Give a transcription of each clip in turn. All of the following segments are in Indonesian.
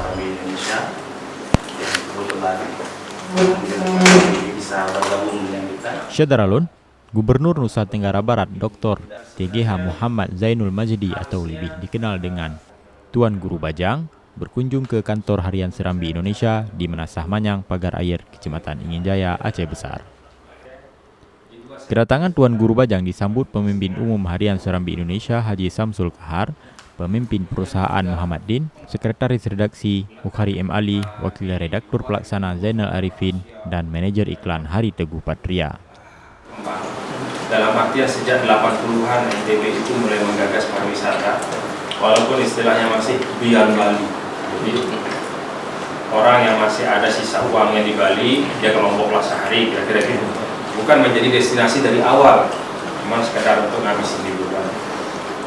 Serambi Indonesia yang kebetulan bisa bergabung dengan kita. Syadaralun, Gubernur Nusa Tenggara Barat Dr. TGH Muhammad Zainul Majdi atau lebih dikenal dengan Tuan Guru Bajang berkunjung ke kantor harian Serambi Indonesia di Menasah Manyang, Pagar Air, Kecamatan Inginjaya, Aceh Besar. Kedatangan Tuan Guru Bajang disambut Pemimpin Umum Harian Serambi Indonesia Haji Samsul Kahar, Pemimpin Perusahaan Muhammad Din, Sekretaris Redaksi Mukhari M. Ali, Wakil Redaktur Pelaksana Zainal Arifin, dan Manajer Iklan Hari Teguh Patria. Dalam artian sejak 80-an NTB itu mulai menggagas pariwisata, walaupun istilahnya masih Beyond Bali. Jadi orang yang masih ada sisa uangnya di Bali, dia ke Lomboklah sehari, kira-kira gitu. Bukan menjadi destinasi dari awal, cuma sekedar untuk ngabisin liburan.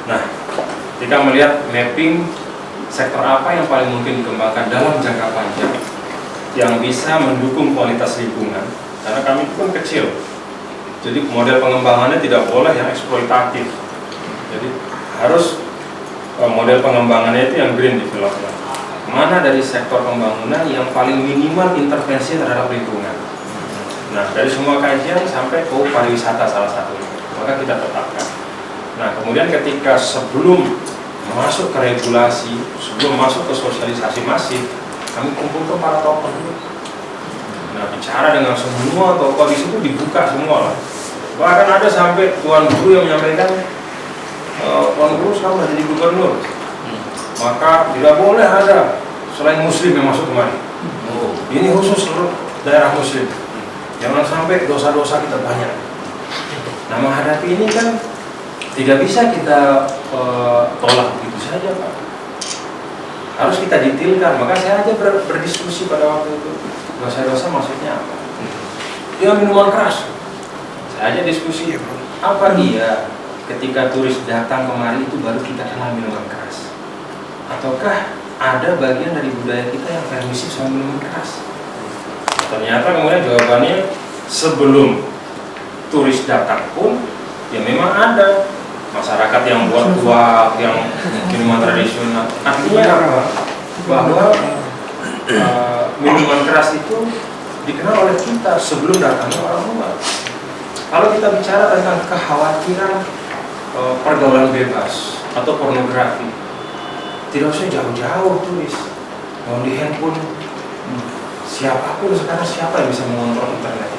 Nah, kita melihat mapping sektor apa yang paling mungkin dikembangkan dalam jangka panjang yang bisa mendukung kualitas lingkungan, karena kami itu kan kecil. Jadi model pengembangannya tidak boleh yang eksploitatif. Jadi harus model pengembangannya itu yang green development. Mana dari sektor pembangunan yang paling minimal intervensi terhadap lingkungan. Nah, dari semua kajian sampai ke pariwisata salah satunya, maka kita tetapkan. Nah, kemudian ketika sebelum masuk ke regulasi, sebelum masuk ke sosialisasi masif, kami kumpulkan para tokoh dulu. Nah, bicara dengan semua tokoh di situ, dibuka semua lah. Bahkan ada sampai Tuan Guru yang menyampaikan, Tuan Guru sekarang sudah jadi gubernur, maka tidak boleh ada selain Muslim yang masuk kemari. Ini khusus seluruh daerah Muslim. Jangan sampai dosa-dosa kita banyak. Nah, menghadapi ini kan tidak bisa kita tolak begitu saja, Pak. Harus kita detailkan. Maka saya aja berdiskusi pada waktu itu. Dosa-dosa maksudnya apa? Dia minuman keras. Saya aja diskusi. Apa dia ketika turis datang kemari itu baru kita kenal minuman keras? Ataukah ada bagian dari budaya kita yang permisif sama minuman keras? Ternyata kemudian jawabannya sebelum turis datang pun ya memang ada masyarakat yang buat tuak, yang minuman tradisional. Artinya apa? Bahwa minuman keras itu dikenal oleh kita sebelum datangnya orang luar. Kalau kita bicara tentang kekhawatiran pergaulan bebas atau pornografi, tidak usah jauh-jauh turis. Mau di handphone siapapun sekarang, siapa yang bisa mengontrol internet?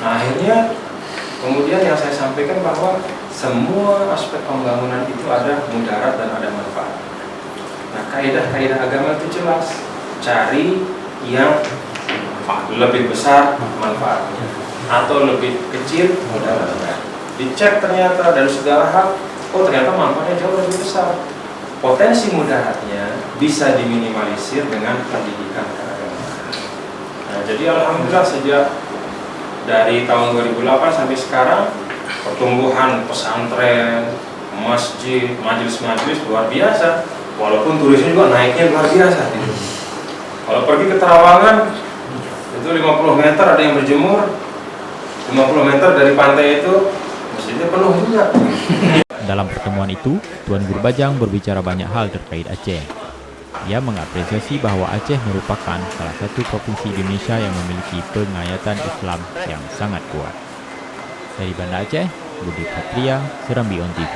Nah, akhirnya kemudian yang saya sampaikan bahwa semua aspek pembangunan itu ada mudarat dan ada manfaat. Nah, kaidah-kaidah agama itu jelas, cari yang lebih besar manfaatnya atau lebih kecil mudaratnya. Dicek ternyata dari segala hal, oh ternyata manfaatnya jauh lebih besar. Potensi mudaratnya bisa diminimalisir dengan pendidikan. Nah, jadi alhamdulillah sejak dari tahun 2008 sampai sekarang pertumbuhan pesantren, masjid, majelis-majelis luar biasa. Walaupun turisnya juga naiknya luar biasa gitu. Kalau pergi ke Terawangan itu 50 meter ada yang berjemur, 50 meter dari pantai itu masjidnya penuh juga. Dalam pertemuan itu, Tuan Guru Bajang berbicara banyak hal terkait Aceh. Ia mengapresiasi bahwa Aceh merupakan salah satu provinsi Indonesia yang memiliki pengayatan Islam yang sangat kuat. Dari Banda Aceh, Budi Patria, Serambi On TV.